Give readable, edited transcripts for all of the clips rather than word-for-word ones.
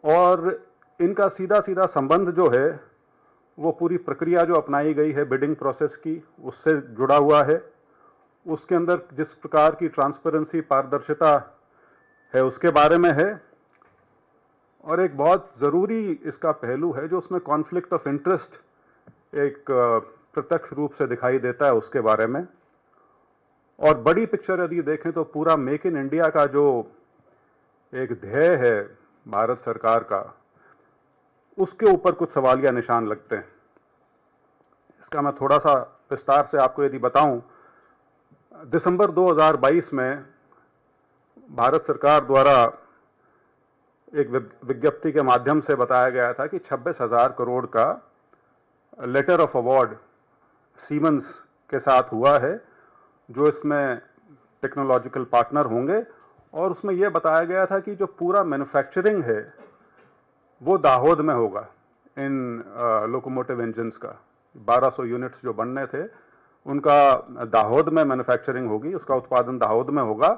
और इनका सीधा सीधा संबंध जो है वो पूरी प्रक्रिया जो अपनाई गई है बिडिंग प्रोसेस की उससे जुड़ा हुआ है। उसके अंदर जिस प्रकार की ट्रांसपेरेंसी, पारदर्शिता है उसके बारे में है। और एक बहुत ज़रूरी इसका पहलू है जो उसमें कॉन्फ्लिक्ट ऑफ इंटरेस्ट एक प्रत्यक्ष रूप से दिखाई देता है उसके बारे में। और बड़ी पिक्चर यदि देखें तो पूरा मेक इन इंडिया का जो एक ध्येय है भारत सरकार का, उसके ऊपर कुछ सवालिया निशान लगते हैं। इसका मैं थोड़ा सा विस्तार से आपको यदि बताऊं, दिसंबर 2022 में भारत सरकार द्वारा एक विज्ञप्ति के माध्यम से बताया गया था कि 26,000 करोड़ का लेटर ऑफ अवार्ड सीमेंस के साथ हुआ है, जो इसमें टेक्नोलॉजिकल पार्टनर होंगे। और उसमें यह बताया गया था कि जो पूरा मैन्युफैक्चरिंग है वो दाहोद में होगा। इन लोकोमोटिव इंजन्स का 1200 यूनिट्स जो बनने थे उनका दाहोद में मैन्युफैक्चरिंग होगी, उसका उत्पादन दाहोद में होगा।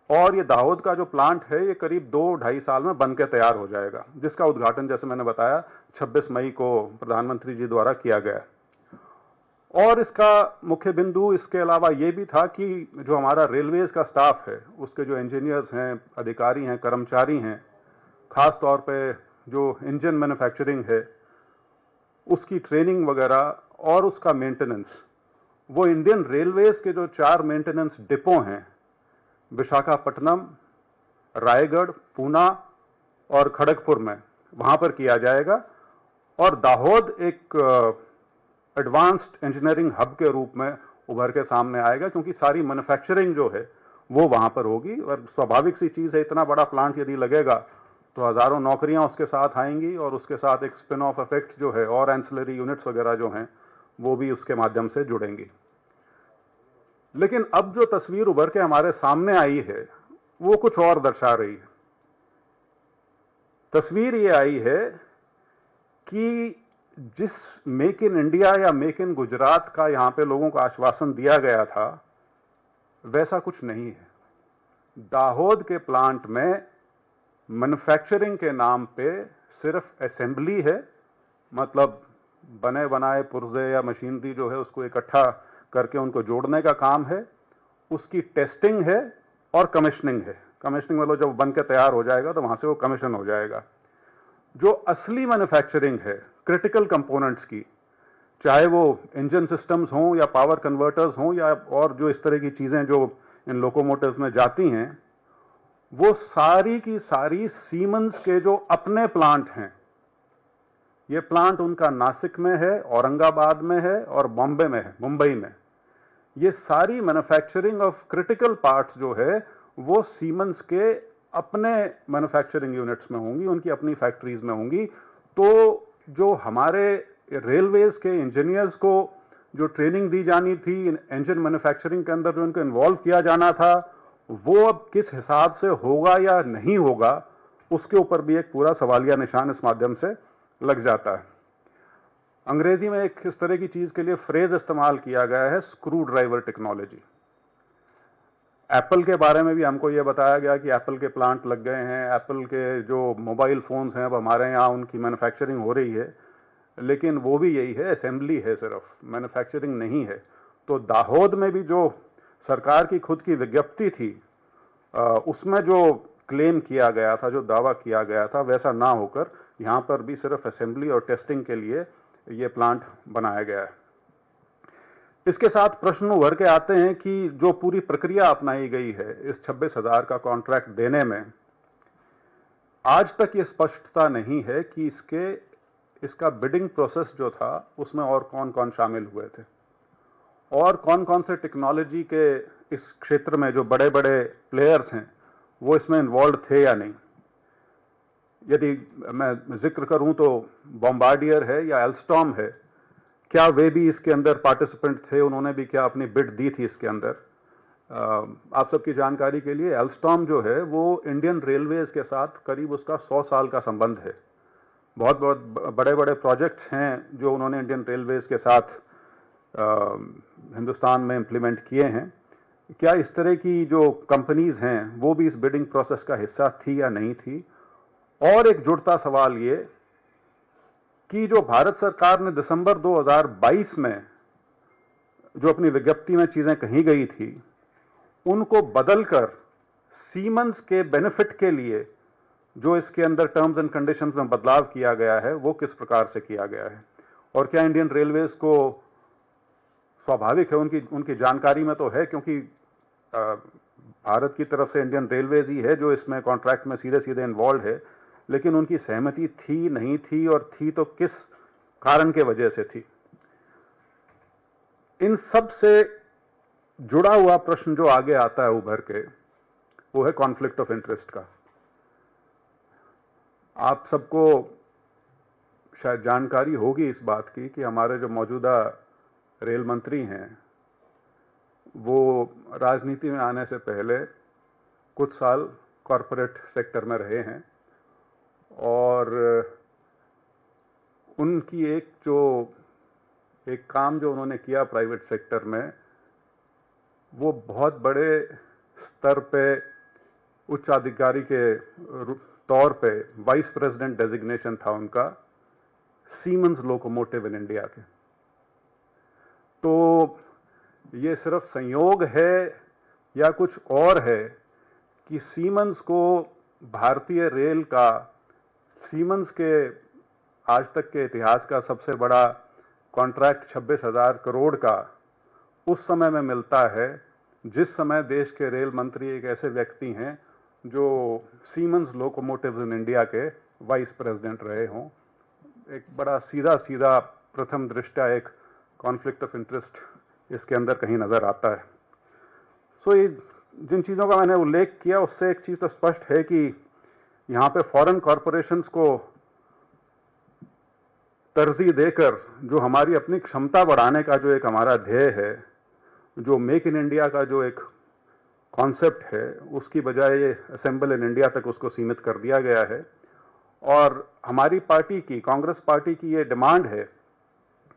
और ये दाहोद का जो प्लांट है ये करीब 2-2.5 साल में बन के तैयार हो जाएगा, जिसका उद्घाटन जैसे मैंने बताया 26 मई को प्रधानमंत्री जी द्वारा किया गया। और इसका मुख्य बिंदु इसके अलावा ये भी था कि जो हमारा रेलवेज का स्टाफ है, उसके जो इंजीनियर्स हैं, अधिकारी हैं, कर्मचारी हैं, खास तौर पे जो इंजन मैन्युफैक्चरिंग है उसकी ट्रेनिंग वगैरह और उसका मेंटेनेंस, वो इंडियन रेलवेज के जो 4 मेंटेनेंस डिपो हैं, विशाखापट्टनम, रायगढ़, पूना और खड़गपुर में, वहां पर किया जाएगा। और दाहोद एक एडवांस्ड इंजीनियरिंग हब के रूप में उभर के सामने आएगा, क्योंकि सारी मैन्युफैक्चरिंग जो है वो वहां पर होगी। और स्वाभाविक सी चीज है, इतना बड़ा प्लांट यदि लगेगा तो हजारों नौकरियां उसके साथ आएंगी और उसके साथ एक स्पिन ऑफ इफेक्ट जो है और एंसिलरी यूनिट्स वगैरह जो हैं वो भी उसके माध्यम से जुड़ेंगी। लेकिन अब जो तस्वीर उभर के हमारे सामने आई है वो कुछ और दर्शा रही है। तस्वीर ये आई है कि जिस मेक इन इंडिया या मेक इन गुजरात का यहां पे लोगों को आश्वासन दिया गया था, वैसा कुछ नहीं है। दाहोद के प्लांट में मैन्युफैक्चरिंग के नाम पे सिर्फ असेंबली है, मतलब बने बनाए पुर्जे या मशीनरी जो है उसको इकट्ठा करके उनको जोड़ने का काम है। उसकी टेस्टिंग है और कमीशनिंग है। कमीशनिंग मतलब जब बन के तैयार हो जाएगा तो वहां से वो कमीशन हो जाएगा। जो असली मैन्युफैक्चरिंग है क्रिटिकल कंपोनेंट्स की, चाहे वो इंजन सिस्टम्स हों या पावर कन्वर्टर्स हों या और जो इस तरह की चीजें जो इन लोकोमोटिव्स में जाती हैं, वो सारी की सारी सीमेंस के जो अपने प्लांट हैं। ये प्लांट उनका नासिक में है, औरंगाबाद में है और बॉम्बे में है, मुंबई में। ये सारी मैन्युफैक्चरिंग ऑफ क्रिटिकल पार्ट्स जो है वो सीमेंस के अपने मैन्युफैक्चरिंग यूनिट्स में होंगी, उनकी अपनी फैक्ट्रीज में होंगी। तो जो हमारे रेलवेज के इंजीनियर्स को जो ट्रेनिंग दी जानी थी इंजन मैन्युफैक्चरिंग के अंदर, जो उनको इन्वॉल्व किया जाना था, वो अब किस हिसाब से होगा या नहीं होगा, उसके ऊपर भी एक पूरा सवालिया निशान इस माध्यम से लग जाता है। अंग्रेजी में एक इस तरह की चीज के लिए फ्रेज इस्तेमाल किया गया है, स्क्रू ड्राइवर टेक्नोलॉजी। एप्पल के बारे में भी हमको यह बताया गया कि एप्पल के प्लांट लग गए हैं, एप्पल के जो मोबाइल फोन्स हैं अब हमारे यहाँ उनकी मैन्युफैक्चरिंग हो रही है, लेकिन वो भी यही है, असेंबली है, सिर्फ मैन्युफैक्चरिंग नहीं है। तो दाहोद में भी जो सरकार की खुद की विज्ञप्ति थी उसमें जो क्लेम किया गया था, जो दावा किया गया था, वैसा ना होकर यहाँ पर भी सिर्फ असेंबली और टेस्टिंग के लिए ये प्लांट बनाया गया है। इसके साथ प्रश्न उभर के आते हैं कि जो पूरी प्रक्रिया अपनाई गई है इस 26,000 का कॉन्ट्रैक्ट देने में, आज तक ये स्पष्टता नहीं है कि इसका बिडिंग प्रोसेस जो था उसमें और कौन कौन शामिल हुए थे और कौन कौन से टेक्नोलॉजी के इस क्षेत्र में जो बड़े बड़े प्लेयर्स हैं वो इसमें इन्वॉल्व थे या नहीं। यदि मैं जिक्र करूं तो बॉम्बार्डियर है या एल्स्टॉम है, क्या वे भी इसके अंदर पार्टिसिपेंट थे, उन्होंने भी क्या अपनी बिड दी थी इसके अंदर। आप सबकी जानकारी के लिए एल्स्टॉम जो है वो इंडियन रेलवेज के साथ करीब उसका 100 साल का संबंध है। बहुत बहुत बड़े बड़े प्रोजेक्ट्स हैं जो उन्होंने इंडियन रेलवेज के साथ हिंदुस्तान में इम्प्लीमेंट किए हैं। क्या इस तरह की जो कंपनीज हैं वो भी इस बिडिंग प्रोसेस का हिस्सा थी या नहीं थी, और एक जुड़ता सवाल ये कि जो भारत सरकार ने दिसंबर 2022 में जो अपनी विज्ञप्ति में चीजें कही गई थी, उनको बदलकर सीमेंस के बेनिफिट के लिए जो इसके अंदर टर्म्स एंड कंडीशंस में बदलाव किया गया है, वो किस प्रकार से किया गया है, और क्या इंडियन रेलवेज को स्वाभाविक है, उनकी जानकारी में तो है, क्योंकि भारत की तरफ से इंडियन रेलवेज ही है जो इसमें कॉन्ट्रैक्ट में सीधे सीधे इन्वॉल्व है, लेकिन उनकी सहमति थी नहीं थी, और थी तो किस कारण के वजह से थी। इन सब से जुड़ा हुआ प्रश्न जो आगे आता है उभर के, वो है कॉन्फ्लिक्ट ऑफ इंटरेस्ट का। आप सबको शायद जानकारी होगी इस बात की कि हमारे जो मौजूदा रेल मंत्री हैं, वो राजनीति में आने से पहले कुछ साल कॉरपोरेट सेक्टर में रहे हैं, और उनकी एक काम जो उन्होंने किया प्राइवेट सेक्टर में, वो बहुत बड़े स्तर पे उच्च अधिकारी के तौर पे वाइस प्रेसिडेंट डेजिग्नेशन था उनका सीमेंस लोकोमोटिव इन इंडिया के। तो ये सिर्फ संयोग है या कुछ और है कि सीमेंस को भारतीय रेल का, सीमेंस के आज तक के इतिहास का सबसे बड़ा कॉन्ट्रैक्ट 26,000 करोड़ का उस समय में मिलता है जिस समय देश के रेल मंत्री एक ऐसे व्यक्ति हैं जो सीमेंस लोकोमोटिव्स इन इंडिया के वाइस प्रेसिडेंट रहे हों। एक बड़ा सीधा सीधा प्रथम दृष्टया एक कॉन्फ्लिक्ट ऑफ इंटरेस्ट इसके अंदर कहीं नजर आता है। सो ये जिन चीज़ों का मैंने उल्लेख किया उससे एक चीज़ तो स्पष्ट है कि यहाँ पे फॉरेन कॉरपोरेशंस को तरजीह देकर जो हमारी अपनी क्षमता बढ़ाने का जो एक हमारा ध्येय है, जो मेक इन इंडिया का जो एक कॉन्सेप्ट है, उसकी बजाय ये असेंबल इन इंडिया तक उसको सीमित कर दिया गया है। और हमारी पार्टी की, कांग्रेस पार्टी की ये डिमांड है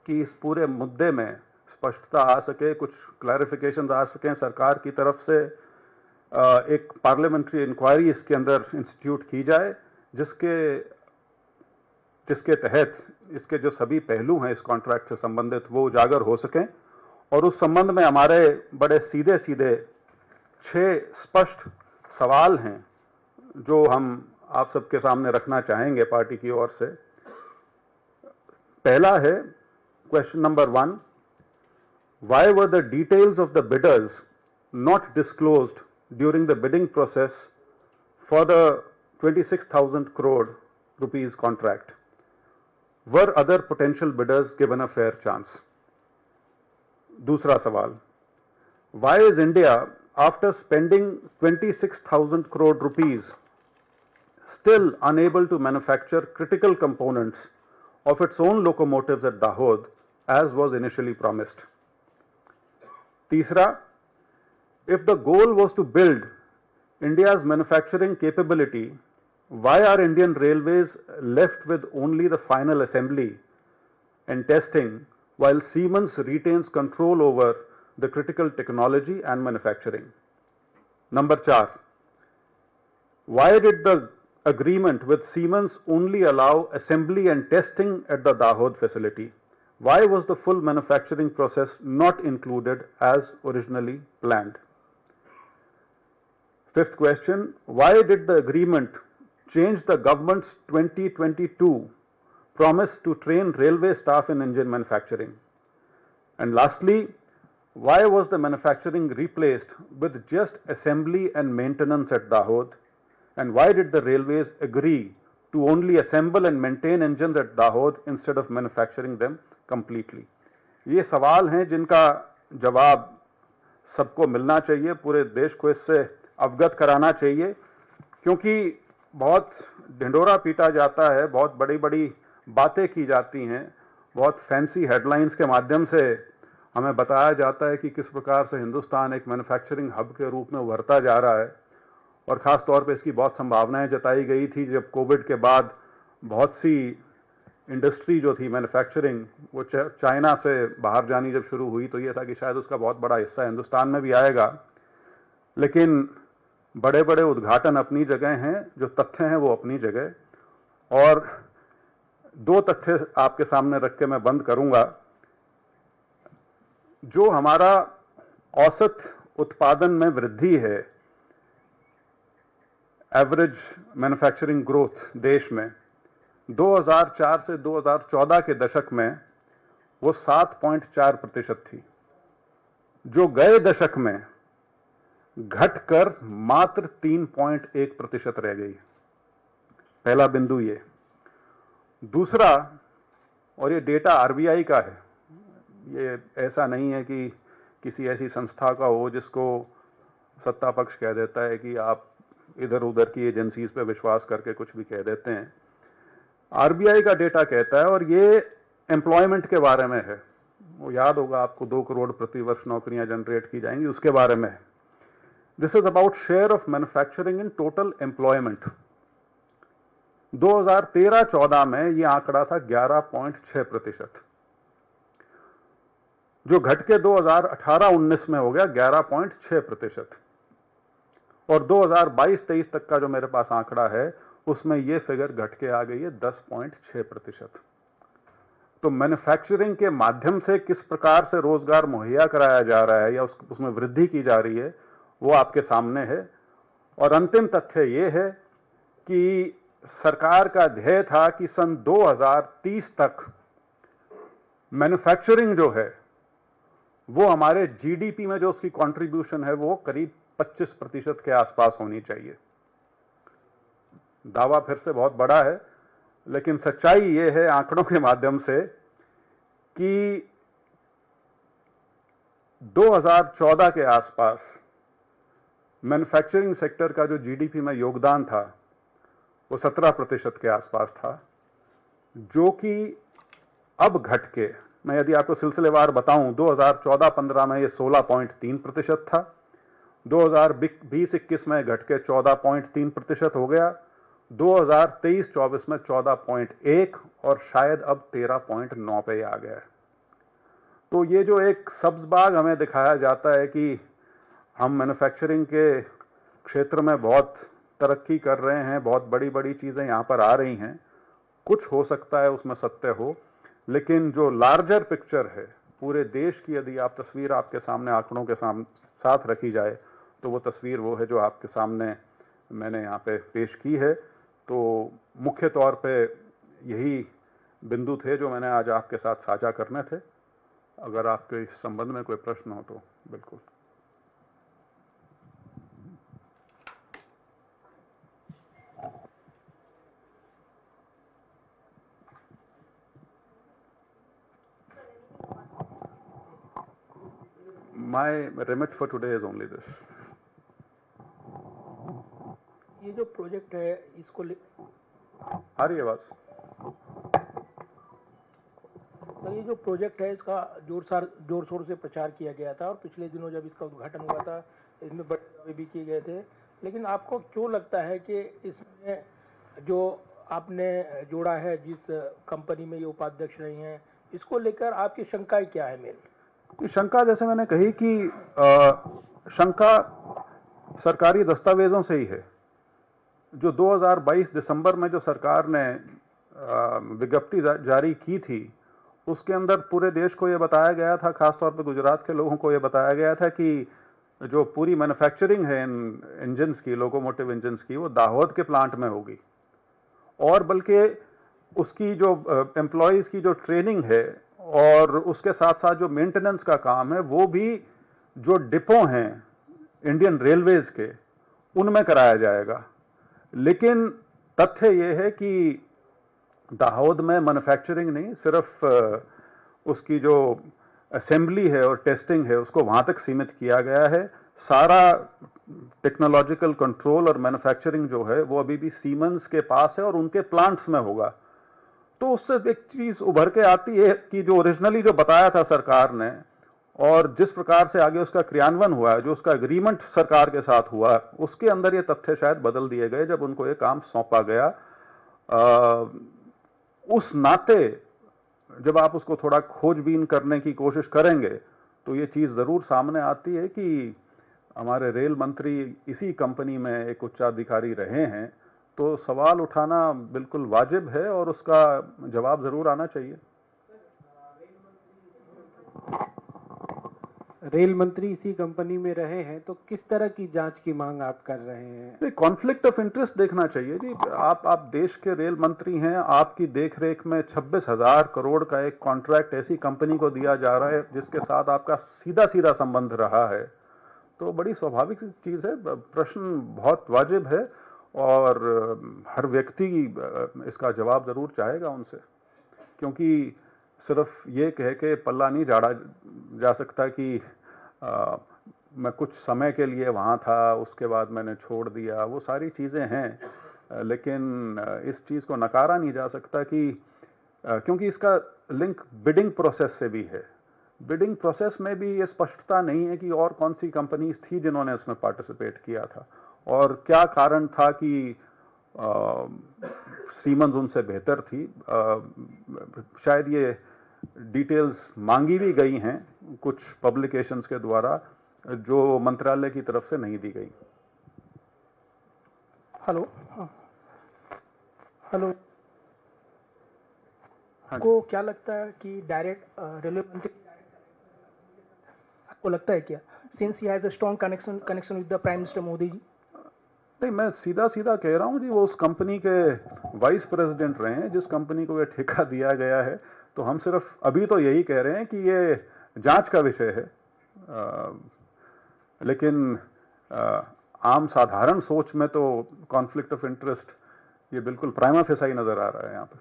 कि इस पूरे मुद्दे में स्पष्टता आ सके, कुछ क्लैरिफिकेशन आ सकें सरकार की तरफ से, एक पार्लियामेंट्री इंक्वायरी इसके अंदर इंस्टीट्यूट की जाए जिसके तहत इसके जो सभी पहलू हैं इस कॉन्ट्रैक्ट से संबंधित वो उजागर हो सकें। और उस संबंध में हमारे बड़े सीधे सीधे 6 स्पष्ट सवाल हैं जो हम आप सबके सामने रखना चाहेंगे पार्टी की ओर से। पहला है question number 1, why were the details of the bidders not disclosed during the bidding process for the 26,000 crore rupees contract? Were other potential bidders given a fair chance? दूसरा सवाल, why is India, after spending 26,000 crore rupees, still unable to manufacture critical components of its own locomotives at Dahod as was initially promised? तीसरा, if the goal was to build India's manufacturing capability, why are Indian Railways left with only the final assembly and testing while Siemens retains control over the critical technology and manufacturing? Number 4, why did the agreement with Siemens only allow assembly and testing at the Dahod facility? Why was the full manufacturing process not included as originally planned? Fifth question, why did the agreement change the government's 2022 promise to train railway staff in engine manufacturing? And lastly, why was the manufacturing replaced with just assembly and maintenance at Dahod? And why did the railways agree to only assemble and maintain engines at Dahod instead of manufacturing them completely? ये सवाल हैं जिनका जवाब सबको मिलना चाहिए, पूरे देश को इससे अवगत कराना चाहिए, क्योंकि बहुत ढिंढोरा पीटा जाता है, बहुत बड़ी बड़ी बातें की जाती हैं, बहुत फैंसी हेडलाइंस के माध्यम से हमें बताया जाता है कि किस प्रकार से हिंदुस्तान एक मैन्युफैक्चरिंग हब के रूप में उभरता जा रहा है। और ख़ास तौर पे इसकी बहुत संभावनाएं जताई गई थी जब कोविड के बाद बहुत सी इंडस्ट्री जो थी मैन्युफैक्चरिंग वो चाइना से बाहर जानी जब शुरू हुई तो ये था कि शायद उसका बहुत बड़ा हिस्सा हिंदुस्तान में भी आएगा। लेकिन बड़े बड़े उद्घाटन अपनी जगह हैं, जो तथ्य हैं वो अपनी जगह। और दो तथ्य आपके सामने रख के मैं बंद करूंगा। जो हमारा औसत उत्पादन में वृद्धि है, एवरेज मैन्युफैक्चरिंग ग्रोथ देश में 2004 से 2014 के दशक में वो 7.4% थी, जो गए दशक में घटकर मात्र 3.1% रह गई। पहला बिंदु ये। दूसरा, और ये डेटा आरबीआई का है, ये ऐसा नहीं है कि किसी ऐसी संस्था का हो जिसको सत्ता पक्ष कह देता है कि आप इधर उधर की एजेंसीज पे विश्वास करके कुछ भी कह देते हैं। आरबीआई का डेटा कहता है, और ये एम्प्लॉयमेंट के बारे में है। वो याद होगा आपको, 2 करोड़ प्रति वर्ष नौकरियां जनरेट की जाएंगी, उसके बारे में है। This is about share of manufacturing in total employment. 2013-14 में यह आंकड़ा था 11.6%, जो घट के 2018-19 में हो गया 11.6%। और 2022-23 तक का जो मेरे पास आंकड़ा है, उसमें यह फिगर घट के आ गई है 10.6%। तो मैन्युफैक्चरिंग के माध्यम से किस प्रकार से रोजगार मुहैया कराया जा रहा है या उसमें वृद्धि की जा रही है, वो आपके सामने है। और अंतिम तथ्य यह है कि सरकार का ध्येय था कि सन 2030 तक मैन्युफैक्चरिंग जो है वो हमारे जीडीपी में जो उसकी कंट्रीब्यूशन है वो करीब 25% के आसपास होनी चाहिए। दावा फिर से बहुत बड़ा है, लेकिन सच्चाई यह है आंकड़ों के माध्यम से कि 2014 के आसपास मैन्युफैक्चरिंग सेक्टर का जो जीडीपी में योगदान था वो 17% के आसपास था, जो कि अब घट के, मैं यदि आपको सिलसिलेवार बताऊं, 2014-15 में ये 16.3% था, 2020-21 में घट के 14.3% हो गया, 2023-24 में 14.1 और शायद अब 13.9 पे आ गया है। तो ये जो एक सब्ज बाग हमें दिखाया जाता है कि हम मैन्युफैक्चरिंग के क्षेत्र में बहुत तरक्की कर रहे हैं, बहुत बड़ी बड़ी चीजें यहां पर आ रही हैं, कुछ हो सकता है उसमें सत्य हो, लेकिन जो लार्जर पिक्चर है पूरे देश की, यदि आप तस्वीर आपके सामने आंकड़ों के साथ रखी जाए, तो वो तस्वीर वो है जो आपके सामने मैंने यहाँ पे पेश की है। तो मुख्य तौर पे यही बिंदु थे जो मैंने आज आपके साथ साझा करने थे। अगर आपके इस संबंध में कोई प्रश्न हो तो बिल्कुल। My remit for today is only this. ये जो प्रोजेक्ट है इसको आ रही है आवाज? तो ये जो प्रोजेक्ट है इसका जोर शोर से प्रचार किया गया था, और पिछले दिनों जब इसका उद्घाटन हुआ था इसमें बड़े दावे भी किए गए थे। लेकिन आपको क्यों लगता है कि इसमें जो आपने जोड़ा है, जिस कंपनी में ये उपाध्यक्ष रही हैं, इसको लेकर आपकी शंकाएं क्या है? मेन शंका, जैसे मैंने कही कि शंका सरकारी दस्तावेजों से ही है। जो 2022 दिसंबर में जो सरकार ने विज्ञप्ति जारी की थी, उसके अंदर पूरे देश को यह बताया गया था, खासतौर पर गुजरात के लोगों को यह बताया गया था कि जो पूरी मैन्युफैक्चरिंग है इन इंजन्स की, लोकोमोटिव इंजन्स की, वो दाहोद के प्लांट में होगी। और बल्कि उसकी जो एम्प्लॉयज की जो ट्रेनिंग है और उसके साथ साथ जो मेंटेनेंस का काम है, वो भी जो डिपो हैं इंडियन रेलवेज के, उनमें कराया जाएगा। लेकिन तथ्य यह है कि दाहोद में मैन्युफैक्चरिंग नहीं, सिर्फ उसकी जो असेंबली है और टेस्टिंग है उसको वहां तक सीमित किया गया है। सारा टेक्नोलॉजिकल कंट्रोल और मैन्युफैक्चरिंग जो है वो अभी भी सीमेंस के पास है और उनके प्लांट्स में होगा। तो उससे एक चीज उभर के आती है कि जो ओरिजिनली जो बताया था सरकार ने और जिस प्रकार से आगे उसका क्रियान्वयन हुआ है, जो उसका एग्रीमेंट सरकार के साथ हुआ, उसके अंदर ये तथ्य शायद बदल दिए गए जब उनको ये काम सौंपा गया। उस नाते जब आप उसको थोड़ा खोजबीन करने की कोशिश करेंगे तो ये चीज जरूर सामने आती है कि हमारे रेल मंत्री इसी कंपनी में एक उच्चाधिकारी रहे हैं, तो सवाल उठाना बिल्कुल वाजिब है और उसका जवाब जरूर आना चाहिए। रेल मंत्री इसी कंपनी में रहे हैं, तो किस तरह की जांच की मांग आप कर रहे हैं? कॉन्फ्लिक्ट ऑफ इंटरेस्ट देखना चाहिए जी। आप देश के रेल मंत्री हैं, आपकी देखरेख में 26,000 करोड़ का एक कॉन्ट्रैक्ट ऐसी कंपनी को दिया जा रहा है जिसके साथ आपका सीधा सीधा संबंध रहा है, तो बड़ी स्वाभाविक चीज है। प्रश्न बहुत वाजिब है और हर व्यक्ति इसका जवाब जरूर चाहेगा उनसे, क्योंकि सिर्फ ये कह के पल्ला नहीं झाड़ा जा सकता कि मैं कुछ समय के लिए वहाँ था, उसके बाद मैंने छोड़ दिया। वो सारी चीज़ें हैं, लेकिन इस चीज़ को नकारा नहीं जा सकता कि क्योंकि इसका लिंक बिडिंग प्रोसेस से भी है। बिडिंग प्रोसेस में भी ये स्पष्टता नहीं है कि और कौन सी कंपनीज थी जिन्होंने इसमें पार्टिसिपेट किया था और क्या कारण था कि सीमेंस उनसे बेहतर थी। शायद ये डिटेल्स मांगी भी गई हैं कुछ पब्लिकेशंस के द्वारा जो मंत्रालय की तरफ से नहीं दी गई। हेलो, हेलो, को क्या लगता है कि डायरेक्ट रेलवे मंत्री आपको लगता है क्या, since he has a strong connection with the prime minister Modi ji? नहीं, मैं सीधा सीधा कह रहा हूं जी, वो उस कंपनी के वाइस प्रेसिडेंट रहे हैं जिस कंपनी को ये ठेका दिया गया है। तो हम सिर्फ अभी तो यही कह रहे हैं कि ये जांच का विषय है, लेकिन आम साधारण सोच में तो कॉन्फ्लिक्ट ऑफ इंटरेस्ट ये बिल्कुल प्राइमा फेसाई नजर आ रहा है यहाँ पर।